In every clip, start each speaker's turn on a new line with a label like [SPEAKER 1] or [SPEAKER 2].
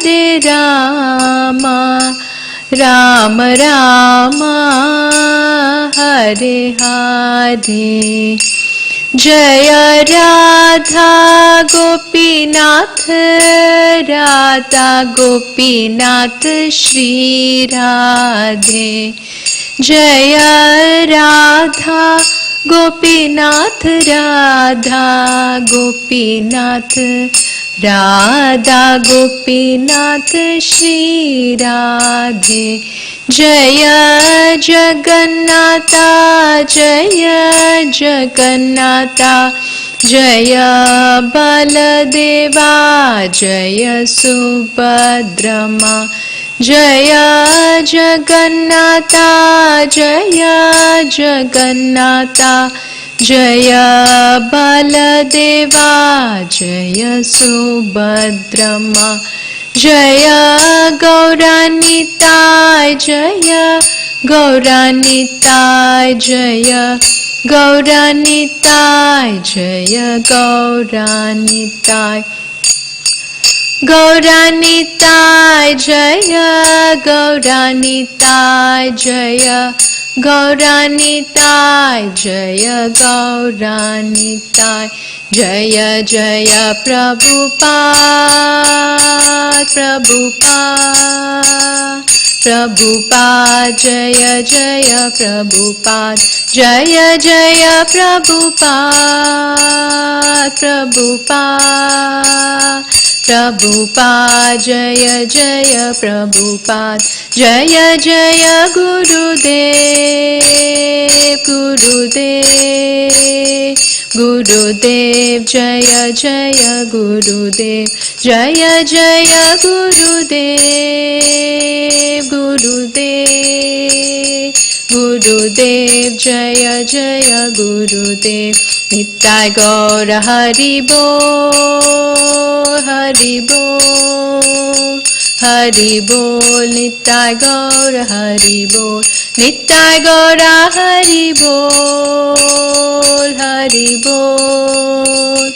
[SPEAKER 1] Hare Rama, Rama Rama, Hare Hare. Jaya Radha Gopinath, Radha Gopinath Shri Radhe. Jaya Radha Gopinath, Radha Gopinath, Radha Gopinath Shri Radhe. Jaya Jagannatha, Jaya Jagannatha, Jaya Baladeva, Jaya Subhadrama. Jaya Jagannatha, Jaya Jagannatha, Jaya Baladeva, Jaya Subhadrama. Jaya Gauranitai, Jaya Gauranitai, Jaya Gauranitai, Jaya Gauranitai. Gauranitai, Jaya Gauranitai, Jaya Gauranitai, Jaya Gauranitai. Jaya Jaya Prabhupada, Prabhupada, Prabhupada, Jaya Jaya Prabhupada, Jaya Jaya Prabhupada, Prabhupada, Prabhupada, Jaya Jaya Prabhupada, Jaya Jaya Gurudev, Gurudev, Gurudev, Jaya Jaya Gurudev, Jaya Jaya Gurudev, Gurudev, Gurudev, Jaya Jaya Gurudev. Nittai Gaura Hari Bol, Hari Bol, Hari Bol. Nittai Gaura Hari Bol, Nittai Gaura Hari Bol, Hari Bol,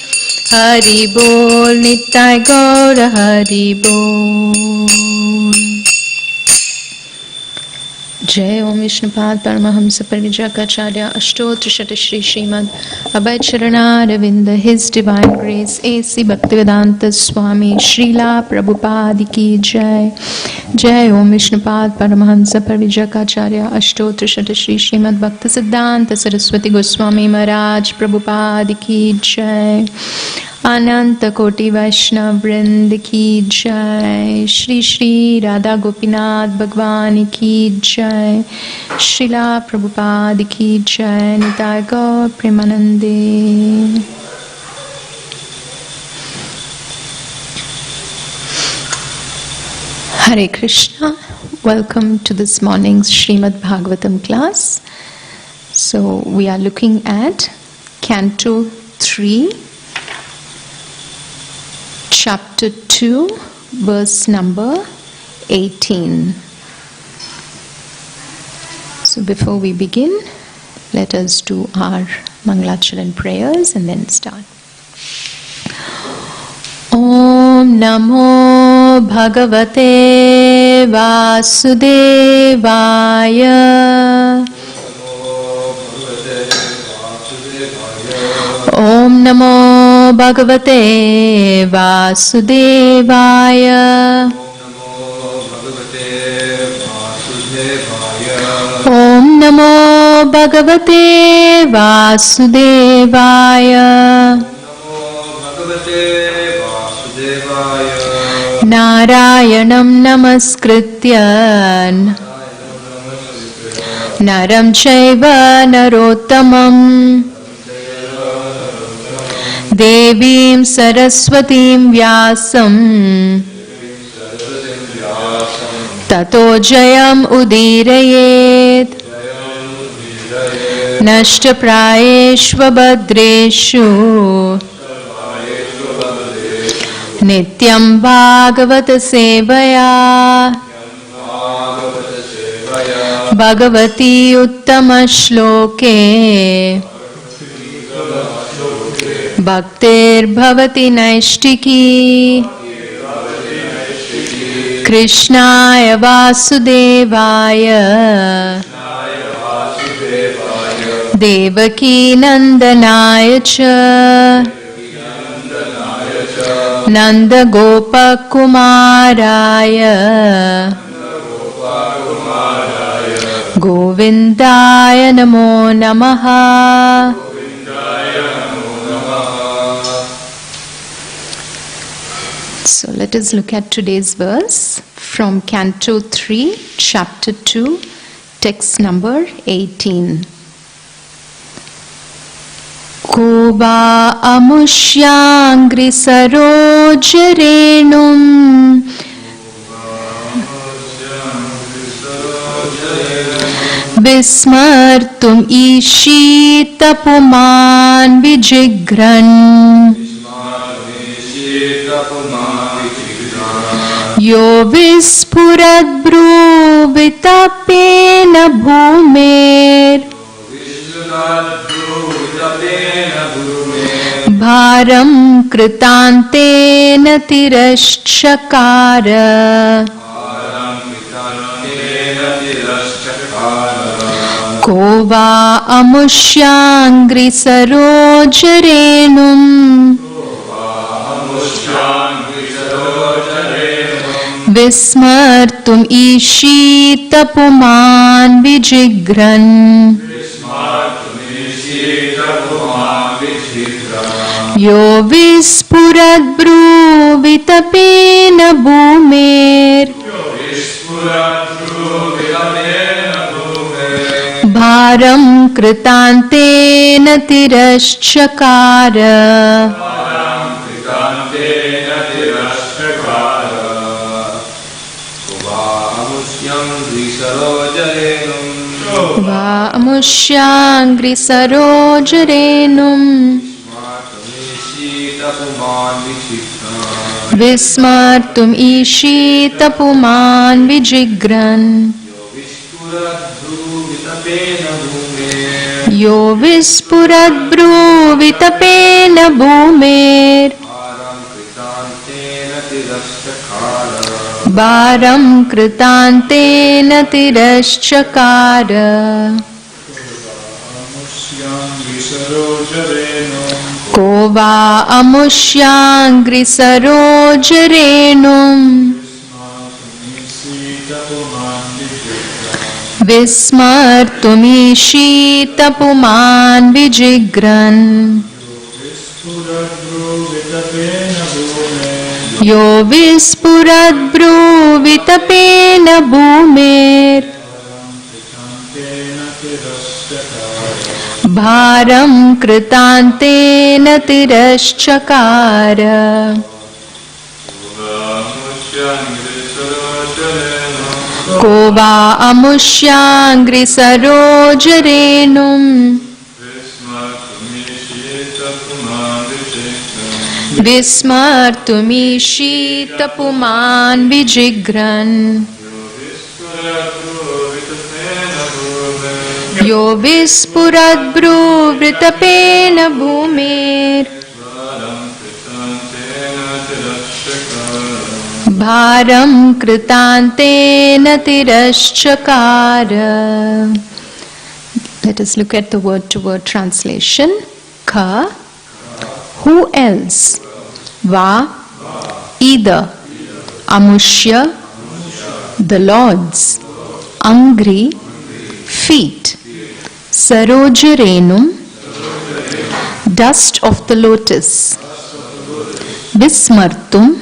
[SPEAKER 1] Hari Bol. Nittai Gaura Hari Bol. जय ओम विष्णुपाद परमहंस परिव्राजकाचार्य अष्टोत्र शत Shri Srimad Abhay Charanaravinda his divine grace AC Bhaktivedanta Swami Srila Prabhupada की जय. जय ओम विष्णुपाद परमहंस परिव्राजकाचार्य अष्टोत्र शत श्री श्रीमद भक्त सिद्धांत सरस्वती गोस्वामी महाराज प्रभुपाद की जय. अनंत कोटि वैष्णव वृंद की जय. श्री श्री राधा गोपीनाथ भगवान की जय. श्रीला प्रभुपाद की जय. निताय गौर प्रेमानंदे. Hare Krishna. Welcome to this morning's Srimad Bhagavatam class. So we are looking at Canto 3. Chapter 2, verse number 18. So before we begin, let us do our Mangalacharan prayers and then start. Om Namo Bhagavate Vasudevaya. Om Namo Bhagavate Vasudevaya. Om Namo Bhagavate Vasudevaya. Narayanam Namaskritya Naram Chaiva Narottamam Devim Saraswatim Vyasam Tato Jayam Udirayet Nashta Prayeshva Badreshu Nityam Bhagavata Sevaya Bhagavati Uttama Shloke Bhaktir Bhavati Naishtiki Krishnaya Vasudevaya Devaki Nandanaya Cha Nanda Gopa Kumaraya Govindaya Namo Namaha. So let us look at today's verse from Canto 3, Chapter 2, text number 18. Koba amushyangri sarojarenum Vismartum ishitapuman vijigran Yo vispurad bruvitapena bhumer Bharam kritantena tirashchakara Kova amushyangri sarojarenum Vismartum ishitapuman vijigran Yo vispurad bruvitapena bhumer Bharam kritantena tirashchakara Va amushyangri sarojarenum Vismartum ishitapuman vijigran Yo vispurad bruvitapena bhumer Bharam kritantena tirashchakara Kova amushyangri sarojarenum Vismartum ishitapuman vijigran Yo vispurad bruvitapena bhumer Bharam kritantena tirashchakara Kova amushyangri sarojarenum Vismartum ishitapuman vijigran Yo vispurad bruvitapena bhumer Bharam kritantena tirashchakara. Let us look at the word-to-word translation. Ka, who else? Va, either. Amushya, the lords. Angri, feet. Sarojarenum, dust of the lotus. Vismartum,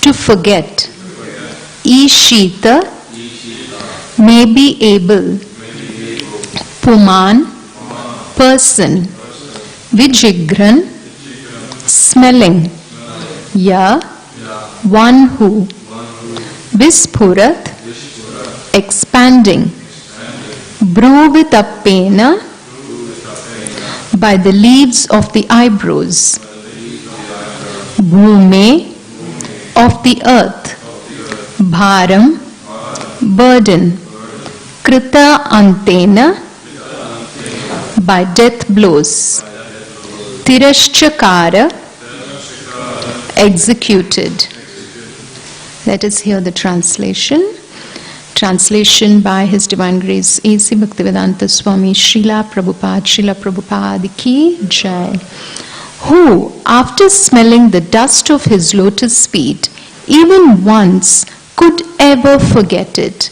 [SPEAKER 1] to forget. Ishita, may be able. Puman, person. Vijigran, smelling. Ya, one who. Visphurat, expanding. Bruvitappena, by the leaves of the eyebrows. Bhume, of the earth. Bharam, burden. Krita antena, by death blows. Tirashchakara, executed. Let us hear the translation. Translation by His Divine Grace A.C. Bhaktivedanta Swami Srila Prabhupada Ki Jai. Who, after smelling the dust of his lotus feet, even once could ever forget it?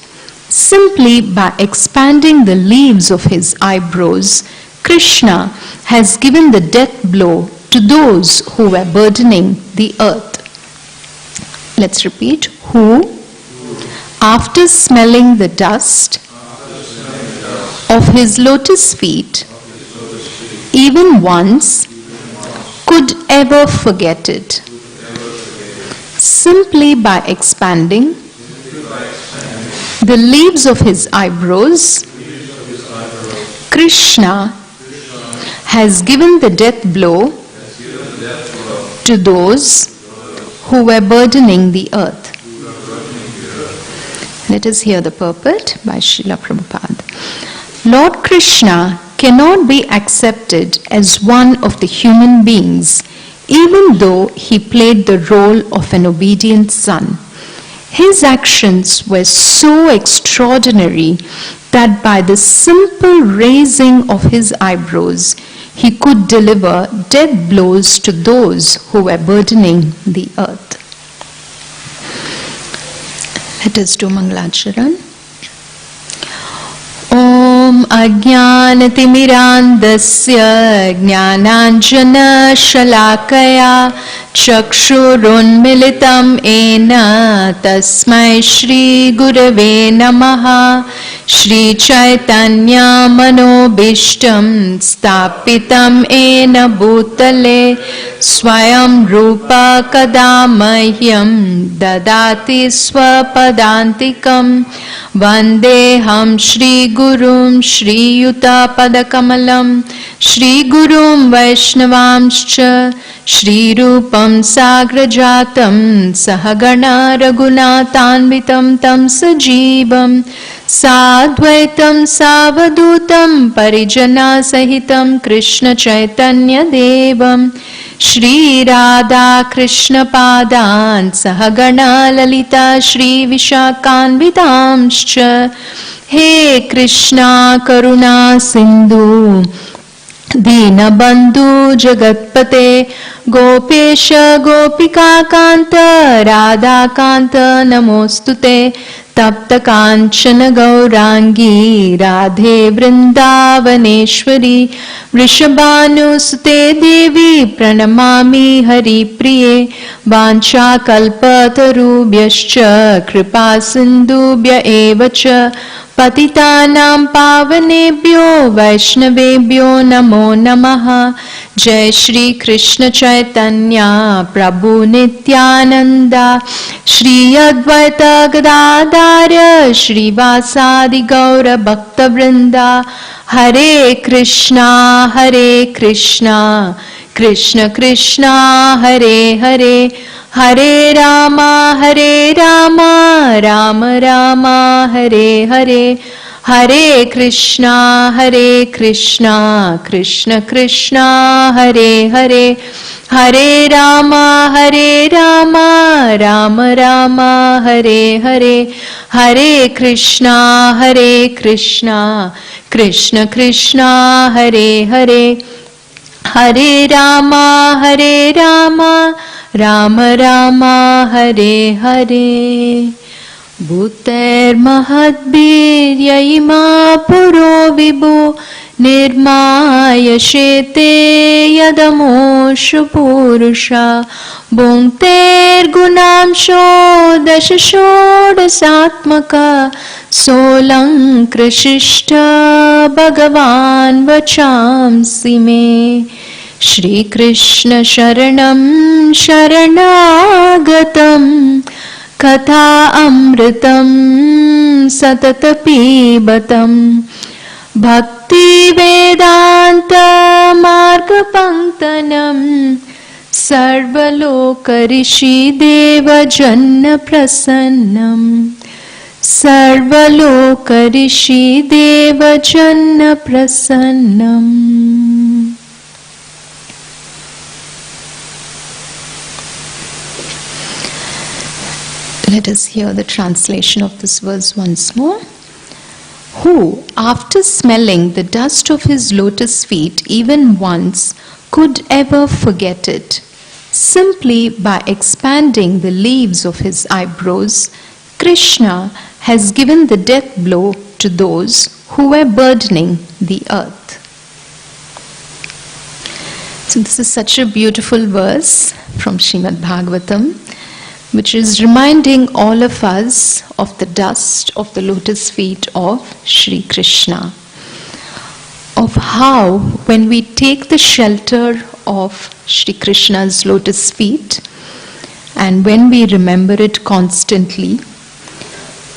[SPEAKER 1] Simply by expanding the leaves of his eyebrows, Krishna has given the death blow to those who were burdening the earth. Let's repeat. Who, after smelling the dust of his lotus feet, even once could ever forget it? Simply by expanding the leaves of his eyebrows, Krishna has given the death blow to those who were burdening the earth. Let us hear the purport by Srila Prabhupada. Lord Krishna cannot be accepted as one of the human beings, even though he played the role of an obedient son. His actions were so extraordinary that by the simple raising of his eyebrows, he could deliver death blows to those who were burdening the earth. Let us do Mangalacharan. Om Ajnanatimmirandasya Jnananjana Shalakaya Chakshurunmilitam Ena Tasmai Shri Gurave Namaha. Shri Chaitanya Manobishtam Stapitam Ena Bhutale Swayam Rupa Kadamahyam Dadati Swapadantikam Vandeham Shri Gurum Shri Yuta Padakamalam Shri Gurum Vaishnavamscha Shri Rupam Sagrajatam Sahagana Raghunatanvitam Tam Sajivam Sadvaitam Savadutam Parijana Sahitam Krishna Chaitanya Devam Shri Radha Krishna Padan Sahagana Lalita Shri Vishakanvitamscha He Krishna Karuna Sindhu Dinabandhu Jagatpate Gopesha Gopika Kanta Radha Kanta Namostute Tapta Kanchana Gaurangi Radhe Vrindavaneshwari Vrishabhanusute Devi Pranamami Hari Priye Vancha Kalpatarubhyascha Kripa Sindhubhya Evacha Patitanam Pavanebhyo Vaishnavebhyo Namo Namaha. Jai Shri Krishna Chaitanya Prabhu Nityananda Shri Advaita Gadadharya Shri Vasadi Gaura Bhakta Vrinda. Hare Krishna Krishna Krishna Hare Hare Hare Rama Rama Rama Hare Hare Hare Krishna Krishna Krishna Hare Hare Hare Rama Rama Rama Hare Hare Hare Krishna Krishna Krishna Hare Hare Hare Rama Rama Rama Hare Hare. Bhuter mahadbir ima puro vibhu nirmaya shete yadamoshu purusha bhunkter gunamsho dashashodasatmaka solang krishishta bhagavan vachamsi me. Shri Krishna Sharanam Sharanagatam Katha Amritam Satatapibatam Bhakti Vedanta Marga Panktanam Sarvaloka Rishi Deva Janna Prasannam Sarvaloka Rishi Deva Janna Prasannam. Let us hear the translation of this verse once more. Who, after smelling the dust of his lotus feet even once, could ever forget it? Simply by expanding the leaves of his eyebrows, Krishna has given the death blow to those who were burdening the earth. So this is such a beautiful verse from Srimad Bhagavatam, which is reminding all of us of the dust of the lotus feet of Sri Krishna, of how when we take the shelter of Sri Krishna's lotus feet and when we remember it constantly,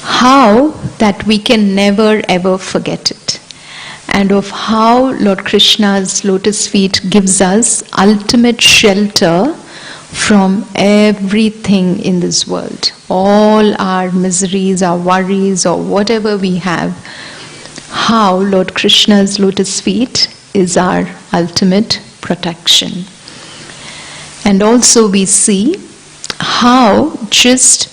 [SPEAKER 1] how that we can never ever forget it, and of how Lord Krishna's lotus feet gives us ultimate shelter from everything in this world. All our miseries, our worries, or whatever we have, how Lord Krishna's lotus feet is our ultimate protection. And also we see how just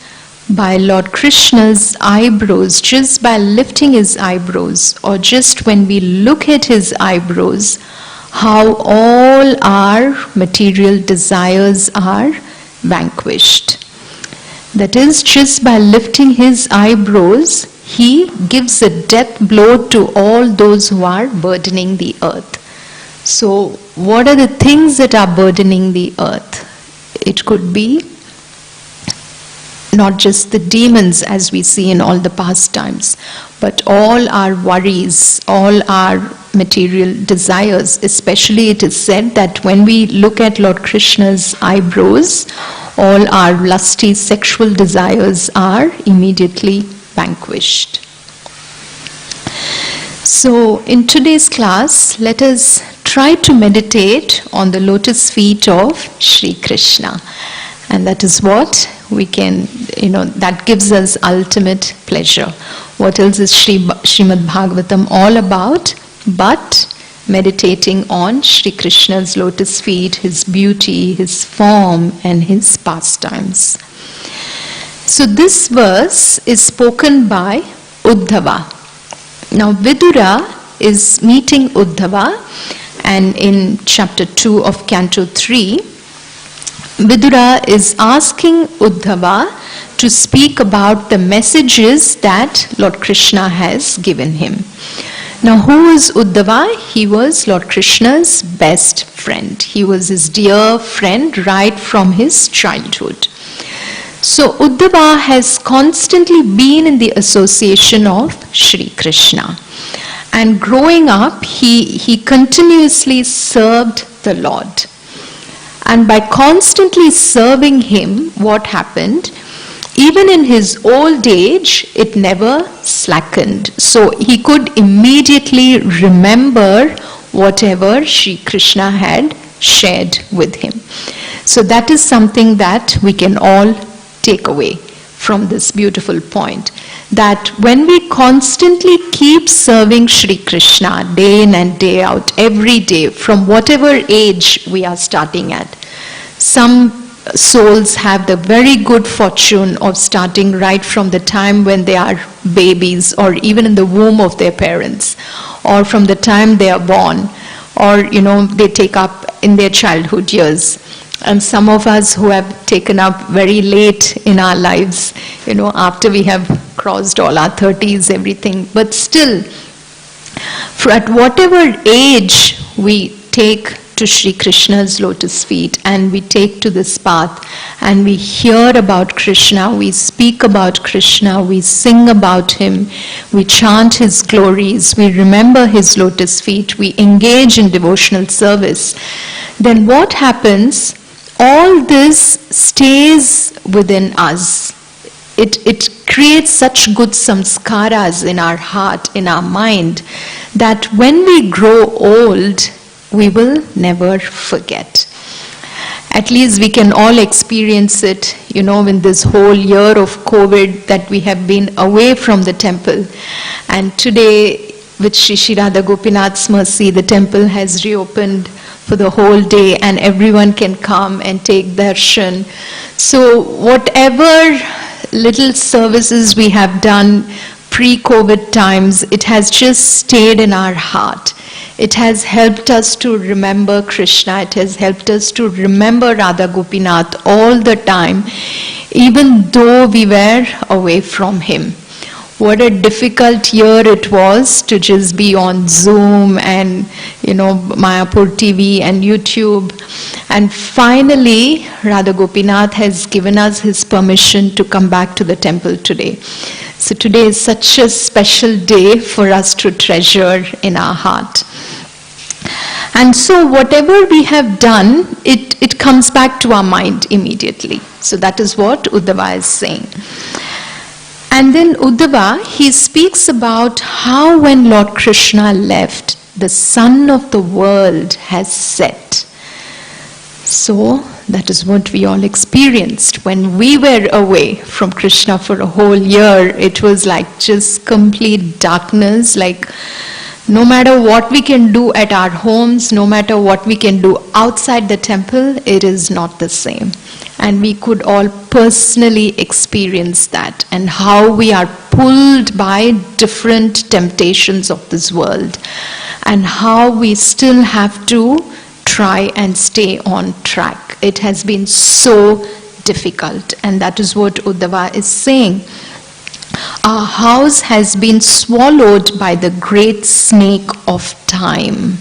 [SPEAKER 1] by Lord Krishna's eyebrows, just by lifting his eyebrows, or just when we look at his eyebrows, how all our material desires are vanquished. That is, just by lifting his eyebrows, he gives a death blow to all those who are burdening the earth. So, what are the things that are burdening the earth? It could be not just the demons as we see in all the past times, but all our worries, all our material desires. Especially it is said that when we look at Lord Krishna's eyebrows, all our lusty sexual desires are immediately vanquished. So in today's class, let us try to meditate on the lotus feet of Sri Krishna. And that is what we can, that gives us ultimate pleasure. What else is Srimad Bhagavatam all about but meditating on Sri Krishna's lotus feet, his beauty, his form, and his pastimes. So this verse is spoken by Uddhava. Now Vidura is meeting Uddhava, and in chapter 2 of Canto 3, Vidura is asking Uddhava to speak about the messages that Lord Krishna has given him. Now, who is Uddhava? He was Lord Krishna's best friend. He was his dear friend right from his childhood. So, Uddhava has constantly been in the association of Sri Krishna. And growing up, he continuously served the Lord. And by constantly serving him, what happened? Even in his old age, it never slackened. So he could immediately remember whatever Sri Krishna had shared with him. So that is something that we can all take away from this beautiful point. That when we constantly keep serving Sri Krishna day in and day out, every day, from whatever age we are starting at. Some souls have the very good fortune of starting right from the time when they are babies, or even in the womb of their parents, or from the time they are born, or they take up in their childhood years. And some of us who have taken up very late in our lives, after we have crossed all our 30s, everything. But still, at whatever age we take to Sri Krishna's lotus feet and we take to this path and we hear about Krishna, we speak about Krishna, we sing about him, we chant his glories, we remember his lotus feet, we engage in devotional service, then what happens? All this stays within us. It creates such good samskaras in our heart, in our mind, that when we grow old, we will never forget. At least we can all experience it, in this whole year of COVID that we have been away from the temple. And today, with Shri Radha Gopinath's mercy, the temple has reopened for the whole day and everyone can come and take darshan. So whatever little services we have done pre-COVID times, it has just stayed in our heart. It has helped us to remember Krishna. It has helped us to remember Radha Gopinath all the time, even though we were away from him. What a difficult year it was to just be on Zoom and, Mayapur TV and YouTube. And finally, Radha Gopinath has given us his permission to come back to the temple today. So today is such a special day for us to treasure in our heart. And so whatever we have done, it comes back to our mind immediately. So that is what Uddhava is saying. And then Uddhava, he speaks about how when Lord Krishna left, the sun of the world has set. So that is what we all experienced. When we were away from Krishna for a whole year, it was like just complete darkness, like no matter what we can do at our homes, no matter what we can do outside the temple, it is not the same. And we could all personally experience that, and how we are pulled by different temptations of this world, and how we still have to try and stay on track. It has been so difficult, and that is what Uddhava is saying. Our house has been swallowed by the great snake of time.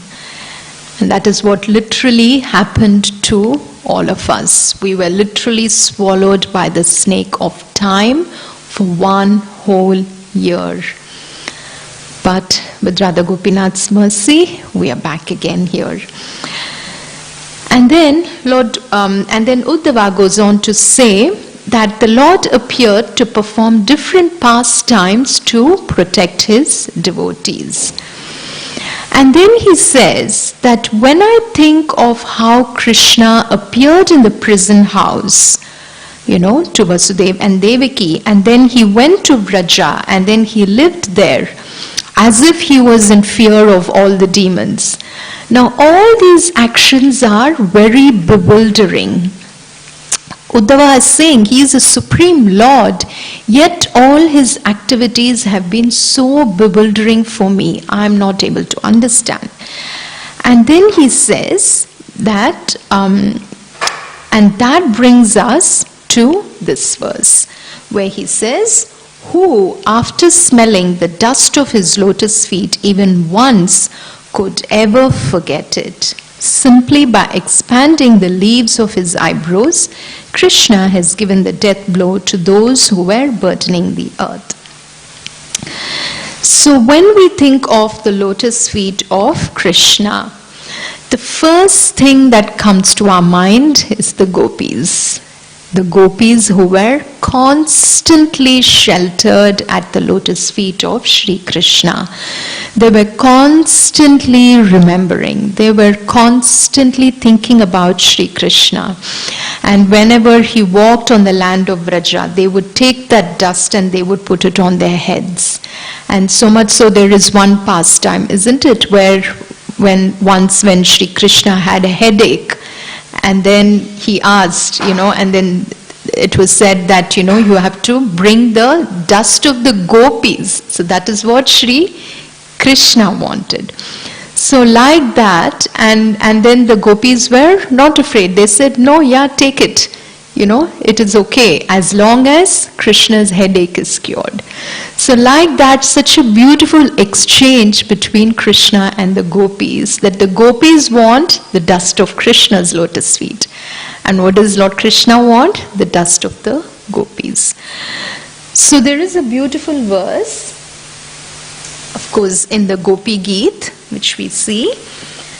[SPEAKER 1] And that is what literally happened to all of us. We were literally swallowed by the snake of time for one whole year. But with Radha Gopinath's mercy, we are back again here. And then Uddhava goes on to say that the Lord appeared to perform different pastimes to protect his devotees. And then he says that when I think of how Krishna appeared in the prison house, to Vasudeva and Devaki, and then he went to Vraja, and then he lived there as if he was in fear of all the demons. Now all these actions are very bewildering. Uddhava is saying he is a supreme Lord, yet all his activities have been so bewildering for me. I am not able to understand. And then he says that, and that brings us to this verse, where he says, who, after smelling the dust of his lotus feet even once, could ever forget it? Simply by expanding the leaves of his eyebrows, Krishna has given the death blow to those who were burdening the earth. So when we think of the lotus feet of Krishna, the first thing that comes to our mind is the gopis. The gopis who were constantly sheltered at the lotus feet of Sri Krishna. They were constantly remembering. They were constantly thinking about Sri Krishna. And whenever he walked on the land of Vraja, they would take that dust and they would put it on their heads. And so much so there is one pastime, isn't it, where when Sri Krishna had a headache, and then he asked, and then it was said that, you have to bring the dust of the gopis. So that is what Sri Krishna wanted. So like that, and then the gopis were not afraid. They said, no, take it. It is okay as long as Krishna's headache is cured. So like that, such a beautiful exchange between Krishna and the gopis, that the gopis want the dust of Krishna's lotus feet. And what does Lord Krishna want? The dust of the gopis. So there is a beautiful verse, of course, in the Gopi Geet, which we see.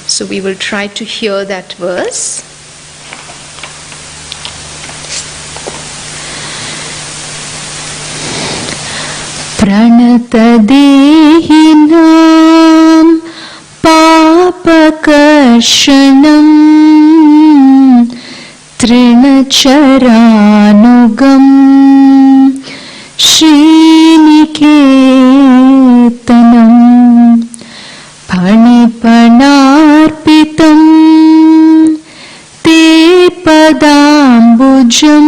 [SPEAKER 1] So we will try to hear that verse. Pranatadehinam papakashanam trinacharanugam sriniketanam panipanarpitam te padambujam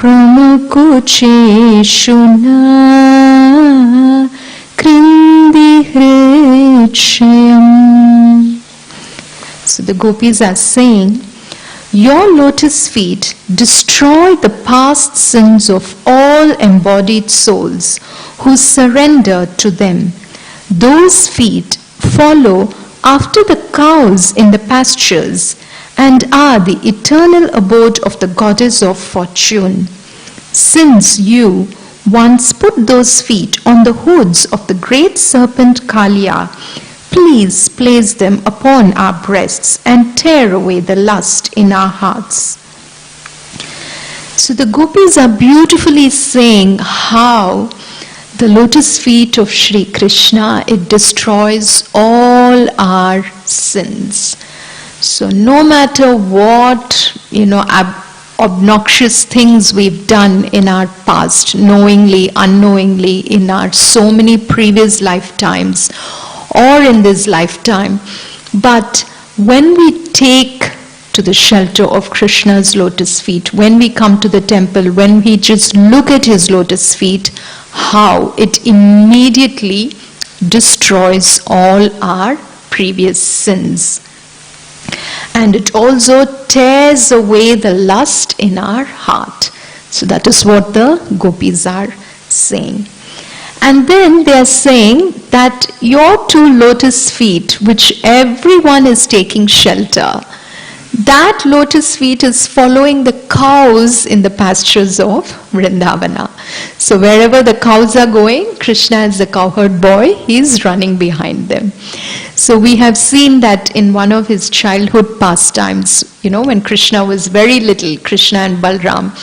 [SPEAKER 1] Krumukucheshu na krindi hridshayam. So the gopis are saying, your lotus feet destroy the past sins of all embodied souls who surrender to them. Those feet follow after the cows in the pastures and are the eternal abode of the goddess of fortune. Since you once put those feet on the hoods of the great serpent Kaliya, please place them upon our breasts and tear away the lust in our hearts. So the gopis are beautifully saying how the lotus feet of Shri Krishna, it destroys all our sins. So no matter what, obnoxious things we've done in our past, knowingly, unknowingly, in our so many previous lifetimes, or in this lifetime, but when we take to the shelter of Krishna's lotus feet, when we come to the temple, when we just look at his lotus feet, how it immediately destroys all our previous sins. And it also tears away the lust in our heart. So that is what the gopis are saying. And then they are saying that your two lotus feet, which everyone is taking shelter, that lotus feet is following the cows in the pastures of Vrindavana. So wherever the cows are going, Krishna is the cowherd boy, he is running behind them. So we have seen that in one of his childhood pastimes, when Krishna was very little, Krishna and Balram,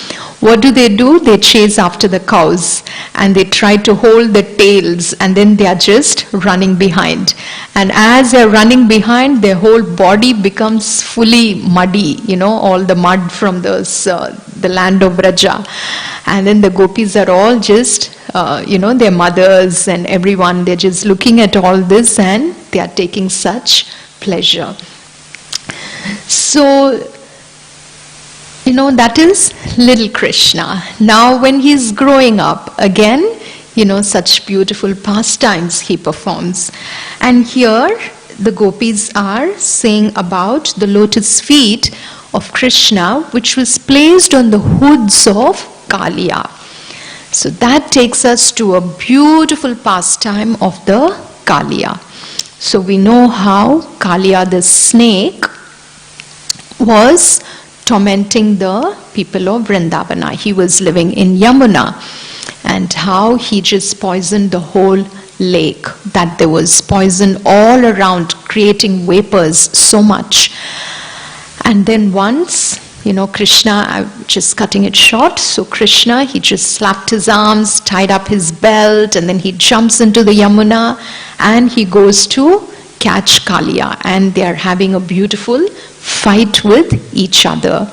[SPEAKER 1] what do? They chase after the cows and they try to hold the tails, and then they are just running behind. And as they are running behind, their whole body becomes fully muddy, all the mud from the land of Vraja. And then the gopis are all just, their mothers and everyone, they're just looking at all this and they are taking such pleasure. So, that is little Krishna. Now when he's growing up, again, such beautiful pastimes he performs. And here the gopis are saying about the lotus feet of Krishna, which was placed on the hoods of Kaliya. So that takes us to a beautiful pastime of the Kaliya. So we know how Kaliya the snake was tormenting the people of Vrindavana. He was living in Yamuna, and how he just poisoned the whole lake, that there was poison all around, creating vapors so much. And then once, Krishna, I'm just cutting it short, so Krishna, he just slapped his arms, tied up his belt, and then he jumps into the Yamuna and he goes to catch Kaliya, and they are having a beautiful fight with each other.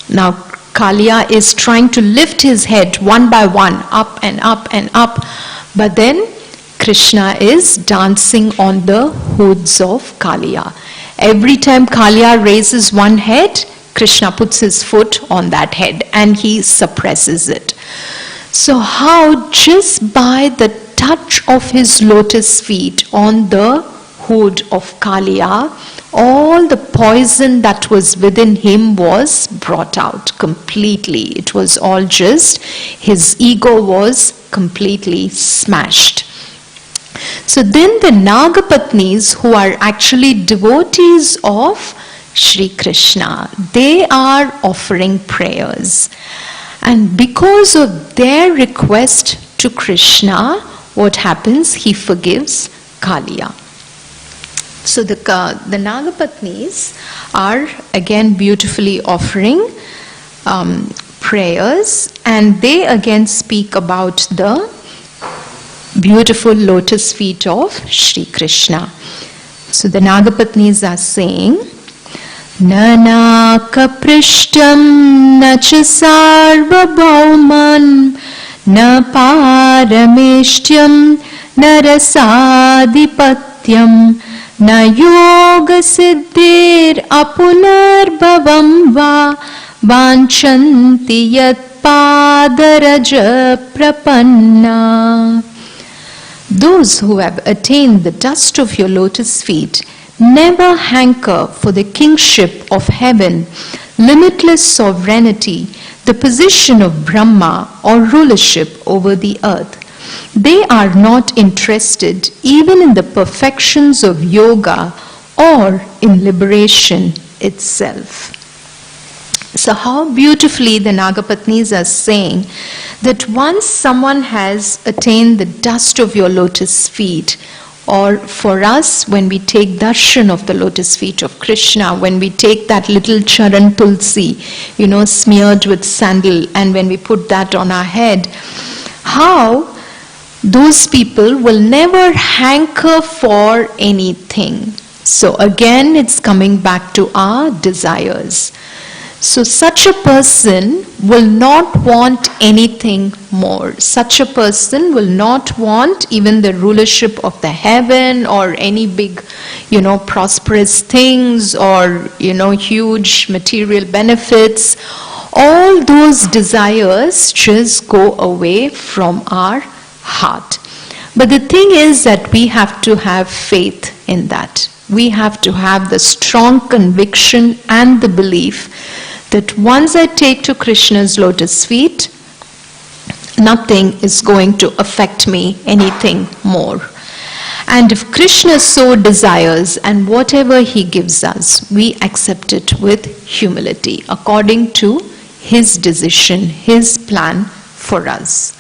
[SPEAKER 1] Now Kaliya is trying to lift his head one by one, up and up and up, but then Krishna is dancing on the hoods of Kaliya. Every time Kaliya raises one head, Krishna puts his foot on that head and he suppresses it. So how just by the touch of his lotus feet on the hood of Kaliya, all the poison that was within him was brought out completely. It was all just, his ego was completely smashed. So then the Nagapatnis, who are actually devotees of Shri Krishna, they are offering prayers. And because of their request to Krishna, what happens? He forgives Kaliya. So the Nagapatnis are again beautifully offering prayers, and they again speak about the beautiful lotus feet of Shri Krishna. So the Nagapatnis are saying, Nanaka prishtam na cha sarvabhauman na parameshtyam na rasadipatyam na yoga siddhir apunarbhavam va vanchanti yat padaraja prapanna. Those who have attained the dust of your lotus feet never hanker for the kingship of heaven, limitless sovereignty, the position of Brahma, or rulership over the earth. They are not interested even in the perfections of yoga or in liberation itself. So how beautifully the Nagapatnis are saying that once someone has attained the dust of your lotus feet, or for us, when we take darshan of the lotus feet of Krishna, when we take that little charan tulsi, smeared with sandal, and when we put that on our head, how those people will never hanker for anything. So again, it's coming back to our desires. So such a person will not want anything more. Such a person will not want even the rulership of the heaven or any big, prosperous things or, huge material benefits. All those desires just go away from our heart. But the thing is that we have to have faith in that. We have to have the strong conviction and the belief that once I take to Krishna's lotus feet, nothing is going to affect me anything more. And if Krishna so desires and whatever he gives us, we accept it with humility according to his decision, his plan for us.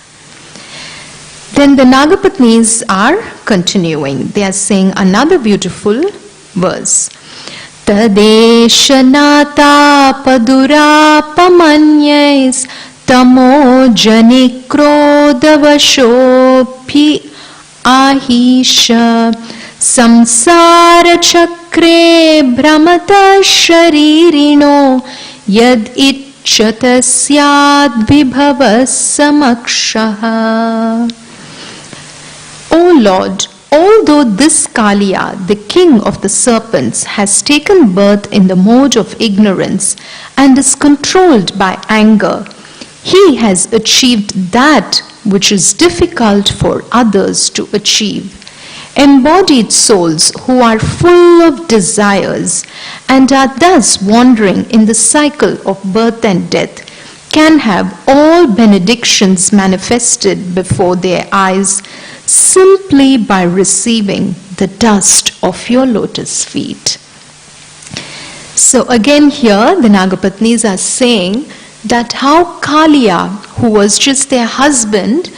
[SPEAKER 1] Then the Nagapatnis are continuing. They are saying another beautiful verse. Tadeshanata padurapamanyais tamo janikrodavashophi ahisha samsara chakre brahmata sharirino yad ichchata syad vibhavas samakshaha. O Lord, although this Kaliya, the king of the serpents, has taken birth in the mode of ignorance and is controlled by anger, he has achieved that which is difficult for others to achieve. Embodied souls who are full of desires and are thus wandering in the cycle of birth and death can have all benedictions manifested before their eyes simply by receiving the dust of your lotus feet. So again here the Nagapatnis are saying that how Kaliya, who was just their husband,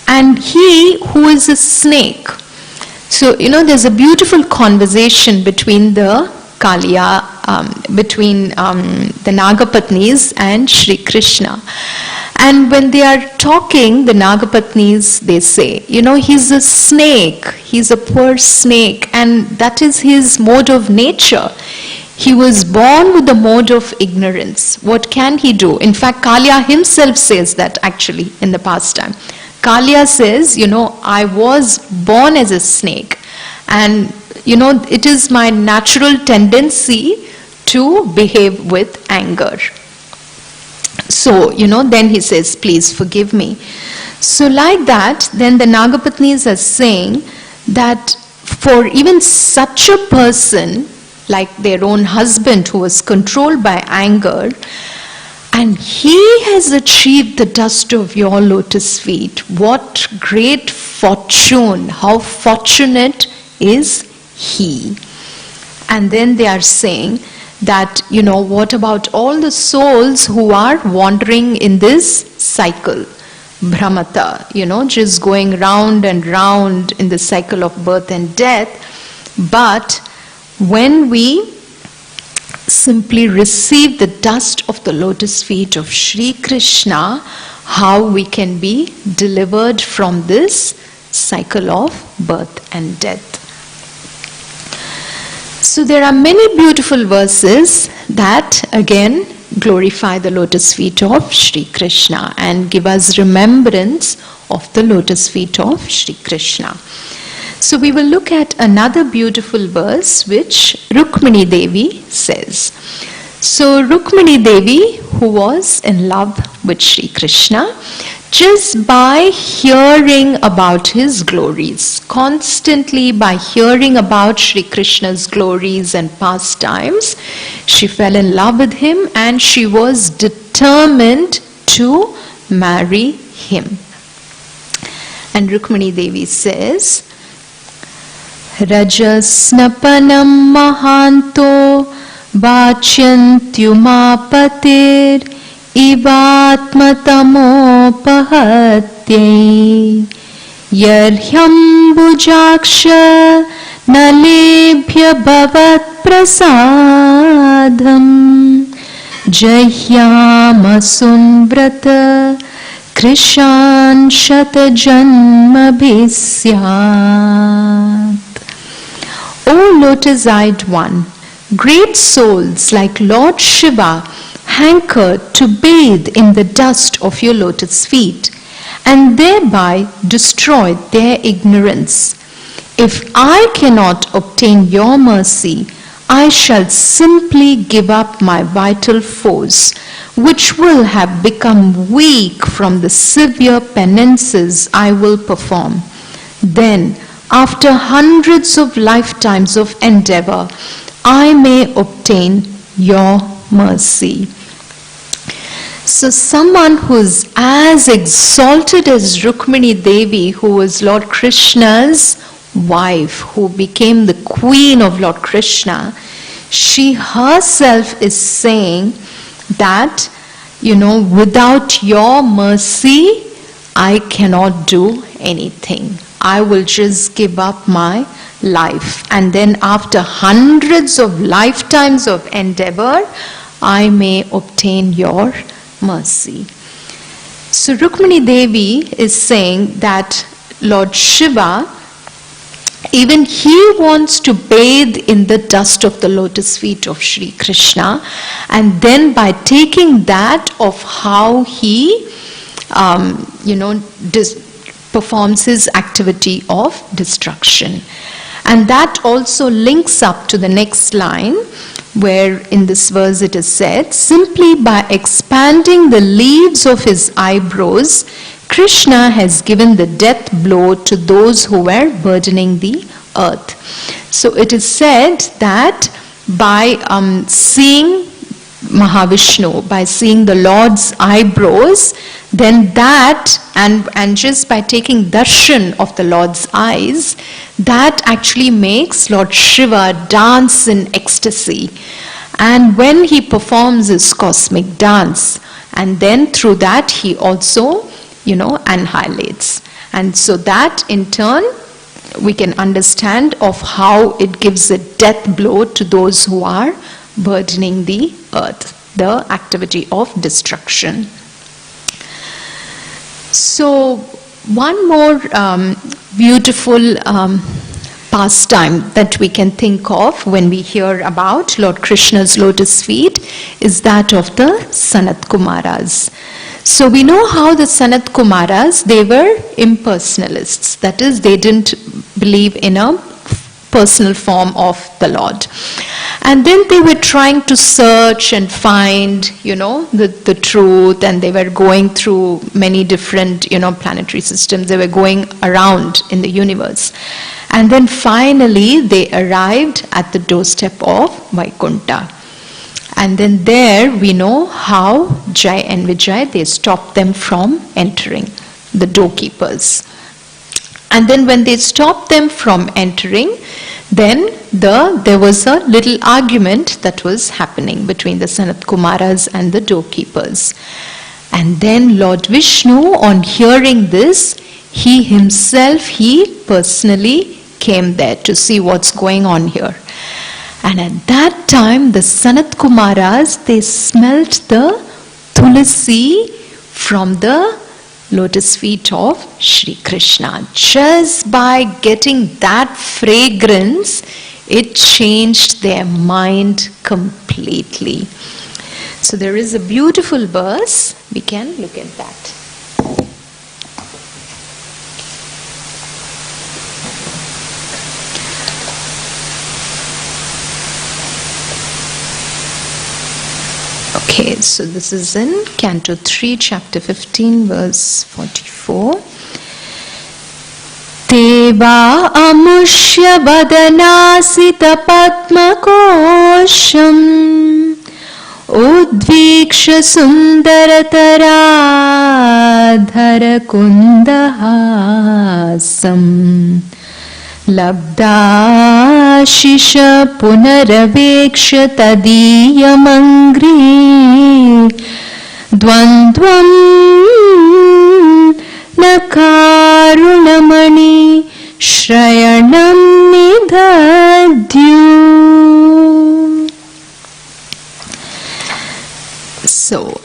[SPEAKER 1] and he who is a snake. So there's a beautiful conversation between the Kaliya, between the Nagapatnis and Shri Krishna. And when they are talking, the Nagapatnis, they say, he's a snake, he's a poor snake, and that is his mode of nature. He was born with the mode of ignorance. What can he do? In fact, Kaliya himself says that actually in the past time. Kaliya says, I was born as a snake, and it is my natural tendency to behave with anger. So, then he says, please forgive me. So like that, then the Nagapatnis are saying that for even such a person, like their own husband who was controlled by anger, and he has achieved the dust of your lotus feet, what great fortune, how fortunate is he. And then they are saying that, what about all the souls who are wandering in this cycle, Brahmata, just going round and round in the cycle of birth and death. But when we simply receive the dust of the lotus feet of Shri Krishna, how we can be delivered from this cycle of birth and death. So there are many beautiful verses that again glorify the lotus feet of Shri Krishna and give us remembrance of the lotus feet of Shri Krishna. So we will look at another beautiful verse which Rukmini Devi says. So Rukmini Devi, who was in love with Sri Krishna, just by hearing about his glories, constantly by hearing about Sri Krishna's glories and pastimes, she fell in love with him and she was determined to marry him. And Rukmini Devi says, Rajasnapanam mahanto Vachyantyumapatir ivatmatamopahatyai yarhyambujaksha nalebhya bhavat prasadham jayyamasumvrata krishan shatajanmabhisyat. O lotus-eyed one, great souls like Lord Shiva hankered to bathe in the dust of your lotus feet and thereby destroyed their ignorance. If I cannot obtain your mercy, I shall simply give up my vital force, which will have become weak from the severe penances I will perform. Then, after hundreds of lifetimes of endeavor, I may obtain your mercy. So someone who's as exalted as Rukmini Devi, who was Lord Krishna's wife, who became the queen of Lord Krishna, she herself is saying that, without your mercy, I cannot do anything. I will just give up my life. And then after hundreds of lifetimes of endeavor, I may obtain your mercy. So Rukmini Devi is saying that Lord Shiva, even he wants to bathe in the dust of the lotus feet of Sri Krishna, and then by taking that of how he performs his activity of destruction. And that also links up to the next line, where in this verse it is said, simply by expanding the leaves of his eyebrows, Krishna has given the death blow to those who were burdening the earth. So it is said that by seeing Mahavishnu, by seeing the Lord's eyebrows, then that, and just by taking darshan of the Lord's eyes, that actually makes Lord Shiva dance in ecstasy. And when he performs his cosmic dance, and then through that he also, annihilates. And so that in turn, we can understand of how it gives a death blow to those who are burdening the earth, the activity of destruction. So one more beautiful pastime that we can think of when we hear about Lord Krishna's lotus feet is that of the Sanat Kumaras. So we know how the Sanat Kumaras, they were impersonalists. That is, they didn't believe in a personal form of the Lord. And then they were trying to search and find, the truth, and they were going through many different, planetary systems. They were going around in the universe. And then finally they arrived at the doorstep of Vaikuntha. And then there we know how Jai and Vijay, they stopped them from entering, the doorkeepers. And then when they stopped them from entering, then there was a little argument that was happening between the Sanat Kumaras and the doorkeepers. And then Lord Vishnu, on hearing this, he personally came there to see what's going on here. And at that time, the Sanat Kumaras, they smelt the tulasi from the lotus feet of Sri Krishna. Just by getting that fragrance, it changed their mind completely. So there is a beautiful verse. We can look at that. Okay, so this is in Canto 3, Chapter 15, verse 44. Deva amushya badanasita padmakosham udviksha sundaratara kundahasam labdashisha punaraveksha tadiyamangri dvandvam nakarunamani shrayanam nidadyu. So,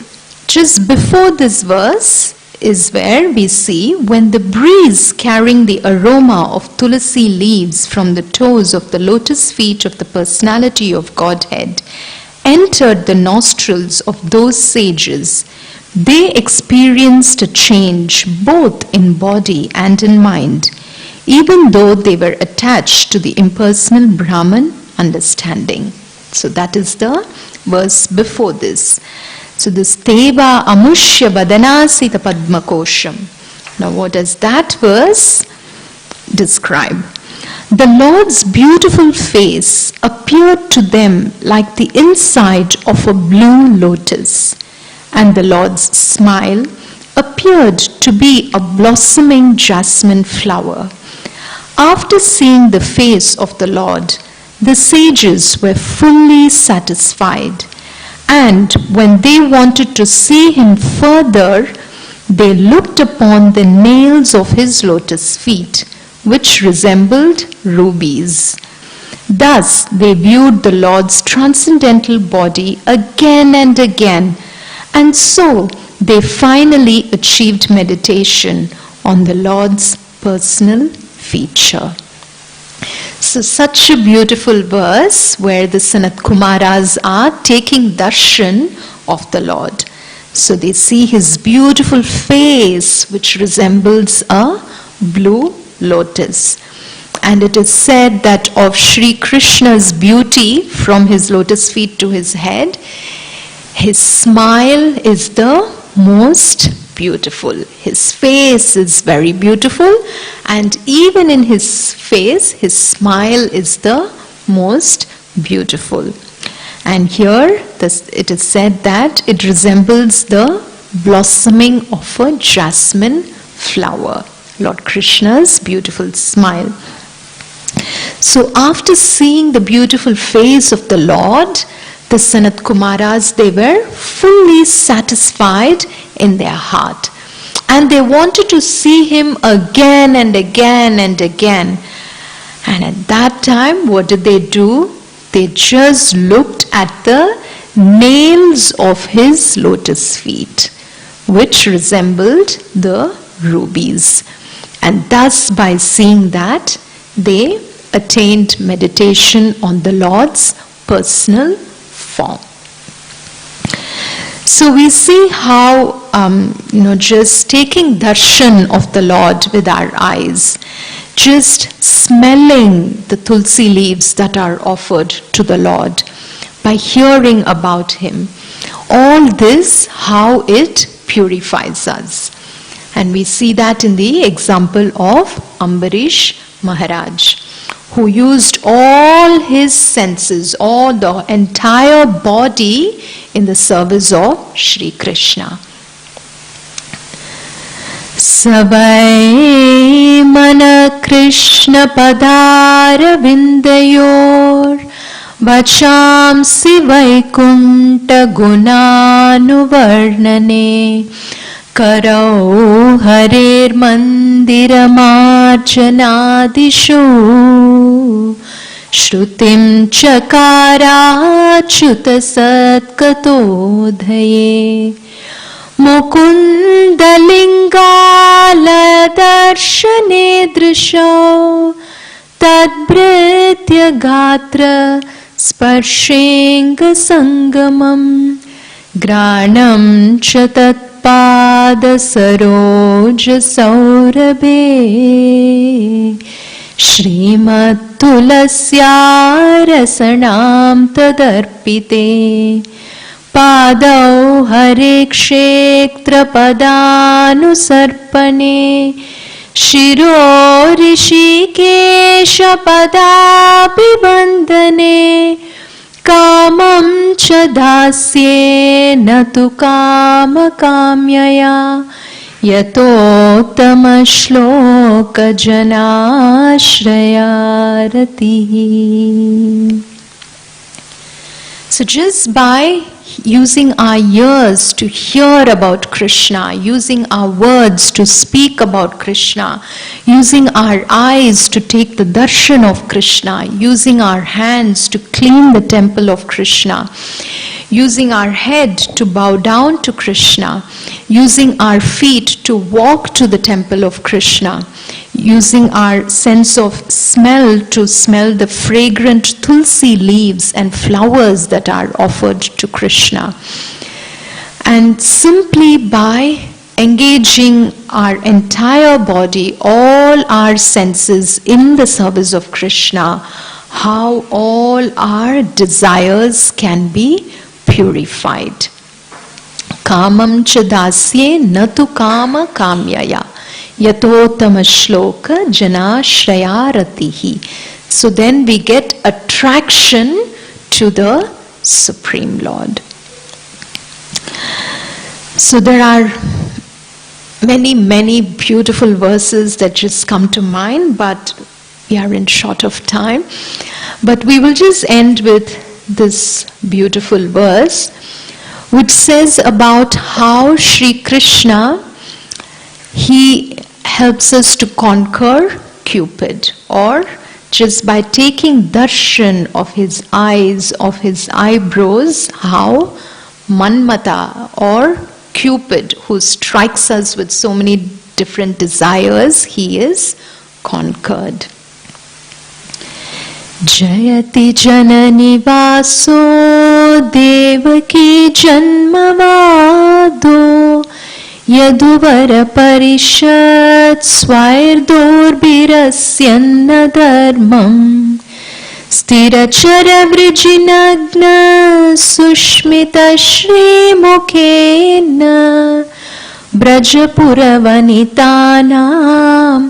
[SPEAKER 1] just before this verse is where we see when the breeze carrying the aroma of tulasi leaves from the toes of the lotus feet of the personality of Godhead entered the nostrils of those sages, they experienced a change both in body and in mind, even though they were attached to the impersonal Brahman understanding. So that is the verse before this. So this Teva Amushya Vadanasita Padmakosham. Now what does that verse describe? The Lord's beautiful face appeared to them like the inside of a blue lotus, and the Lord's smile appeared to be a blossoming jasmine flower. After seeing the face of the Lord, the sages were fully satisfied, and when they wanted to see him further, they looked upon the nails of his lotus feet, which resembled rubies. Thus they viewed the Lord's transcendental body again and again, and so they finally achieved meditation on the Lord's personal feature. So such a beautiful verse where the Sanat Kumaras are taking darshan of the Lord. So they see his beautiful face which resembles a blue lotus. And it is said that of Sri Krishna's beauty from his lotus feet to his head, his smile is the most beautiful. His face is very beautiful, and even in his face, his smile is the most beautiful. And here it is said that it resembles the blossoming of a jasmine flower. Lord Krishna's beautiful smile. So after seeing the beautiful face of the Lord, the Sanat Kumaras, they were fully satisfied in their heart. And they wanted to see him again and again and again. And at that time, what did they do? They just looked at the nails of his lotus feet, which resembled the rubies. And thus, by seeing that, they attained meditation on the Lord's personal form. So we see how, just taking darshan of the Lord with our eyes, just smelling the tulsi leaves that are offered to the Lord, by hearing about him, all this, how it purifies us. And we see that in the example of Ambarish Maharaj, who used all his senses, all the entire body in the service of Sri Krishna. Savai mana Krishna padara vindayor vachamsi vaikunta gunanuvarnane karau harer mandiramarjanadishu shrutim chakarachyuta satkatodhaye mukundalingala darshane drisho tadbritya gatra sparshenga sangamam granam cha tatpada saroja saurabhe Shrimat tulasya rasanam tadarpite पादौ हरे क्षेत्रपदानुसर्पणे शिरो ऋषिकेशपदाभिवन्दने कामं च दास्ये न तु कामकाम्यया यतोत्तमश्लोकजनाश्रयारतिः. So just by using our ears to hear about Krishna, using our words to speak about Krishna, using our eyes to take the darshan of Krishna, using our hands to clean the temple of Krishna, using our head to bow down to Krishna, using our feet to walk to the temple of Krishna, using our sense of smell to smell the fragrant tulsi leaves and flowers that are offered to Krishna. And simply by engaging our entire body, all our senses in the service of Krishna, how all our desires can be purified. Kamam cha dasye natu kama kamyaya yatottama shloka janashrayaratihi. So then we get attraction to the Supreme Lord. So there are many beautiful verses that just come to mind, but we are in short of time. But we will just end with this beautiful verse, which says about how Sri Krishna, he helps us to conquer Cupid, or just by taking darshan of his eyes, of his eyebrows, how Manmata or Cupid, who strikes us with so many different desires, he is conquered. Jayati janani vaso devaki janmavado yaduvara parishad swairdorbirasyanna dharmam sthirachara vrijinagna sushmita shri mukhena brajapura vanitanam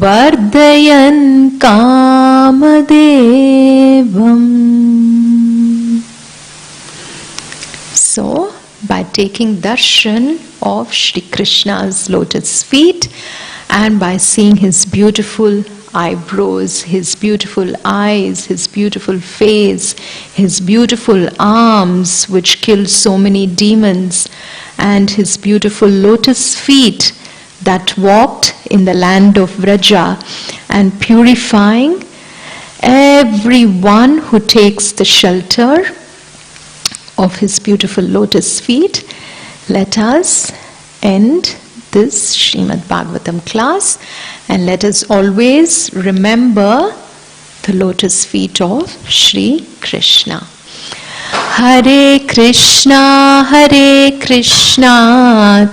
[SPEAKER 1] vardhayan kamadevam. So, by taking darshan of Shri Krishna's lotus feet and by seeing his beautiful eyebrows, his beautiful eyes, his beautiful face, his beautiful arms which killed so many demons, and his beautiful lotus feet that walked in the land of Vraja, and purifying everyone who takes the shelter of his beautiful lotus feet, let us end this Srimad Bhagavatam class, and let us always remember the lotus feet of Shri Krishna. Hare Krishna,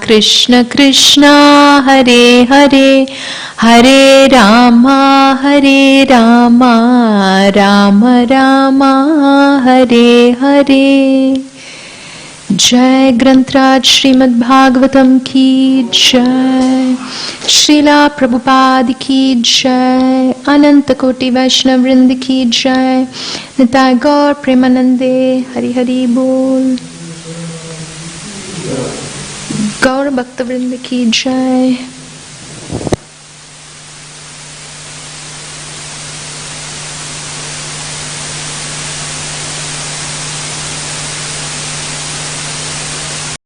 [SPEAKER 1] Krishna Krishna, Hare Hare, Hare Rama, Rama Rama, Hare Hare. Jai Grantraj Srimad Bhagavatam ki Jai, Srila Prabhupada ki Jai, Ananta Koti Vaishnav Vrinda ki Jai, Nitai Gaur Premanande, Hari Hari Bol. Gaur Bhakta Vrinda ki Jai.